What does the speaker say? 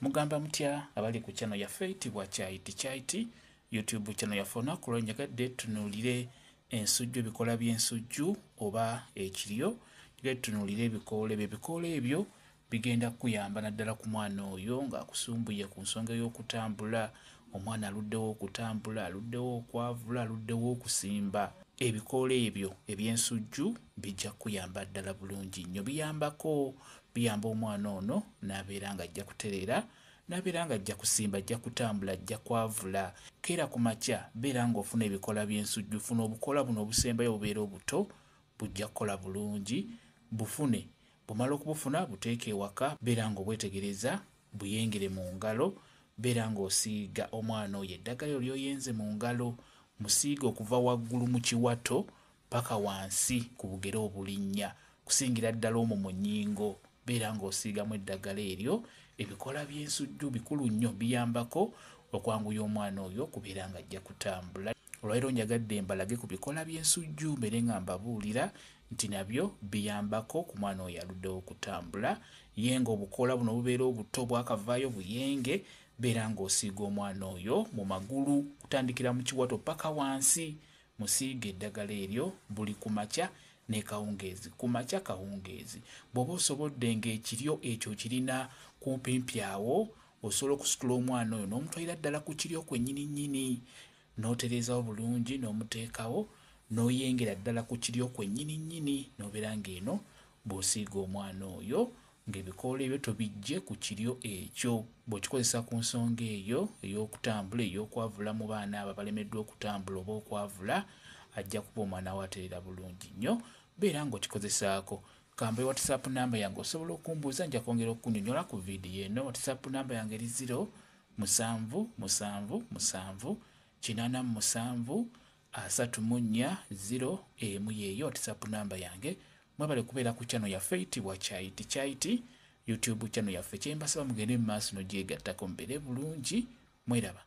Mugamba mutya abali ku channel yaffe eyitibwa Kyaiti YouTube channel yaffe olunaku lwo njagadde tunuulire ensujju, ebikoola by'ensujju oba ekiryo. Njagadde tunuulire ebikoola ebyo. Ebikoola ebyo bigenda kuyamba naddala ku mwana oyo ng'akusumbuye ku nsonga y'okutambula. Omwana aluddewo okutambula, aluddewo okwavula, aluddewo okusimba. Ebikoola ebyo eby'ensujju bijja kuyamba ddala bulungi nnyo. Biyamba omwana ono n'abeera ng'ajja kutereera, n'abeera ng'ajja kusimba, ajja kutambula, ajja kwavula. Keera ku makya beera ng'ofuna ebikoola by'ensujju. Funa obukoola buno obusembayo obubeera obuto, bujja kukola bulungi. Bufune, bumala okubufuna buteeke ewaka, beera ng'obwetegereza, buyengere mu ngalo, beera ng'osiiga omwana oyo eddagala lyoyenze mu ngalo. Musiiga okuva waggulu mu kiwato paka wansi ku bugero obulinnya, kusingira ddala omwo mu nnyingo. Beera ng'osiigamu eddagala eryo. Ebikoola by'ensujju bikulu nnyo, biyambako okwanguya omwana oyo kubeera ng'ajja kutambula. Olwaleero njagadde mbalage ku bikoola by'ensujju mbeere nga mbabuulira nti nabyo biyambako ku mwana oyo aluddewo okutambula. Yenga obukoola buno obubeera obuto bwakavaayo buyenge, beera ng'osiiga omwana oyo mu magulu kutandikira mu kiwato paka wansi. Musiiga eddagala eryo buli ku makya ne kawungeezi, ku makya kawungeezi. Bw'oba osobodde ng'ekiryo ekyo kirina kumpimpi awo, osobola okusitula omwana oyo n'omutwalira ddala ku kiryo kwennyini nnyini, n'otereezawo bulungi n'omuteekawo, n'oyengera ddala ku kiryo kwennyini nnyini, n'obeera ng'eno bw'osiiga omwana oyo ng'ebikoola ebyo tobiggye ku kiryo ekyo. Bw'okikozesa ku nsonga eyo ey'okutambula, ey'okwavula mu baana abo abalemeddwa okutambula oba okwavula, ajja kuba omwana we atereera bulungi nnyo. Beera ng'okikozesaako. Kamba WhatsApp namba yange osobola okumbuuza, nja kwongera okunnyonnyola ku viidiyo eno. WhatsApp namba yange eri 0777873401 yeeyo WhatsApp namba yange. Mwebale kubeera ku channel yaffe eyitibwa Kyaiti YouTube channel yaffe. Kye mbasaba mugende mu maaso n'ogyegattako mubeere bulungi. Mweraba.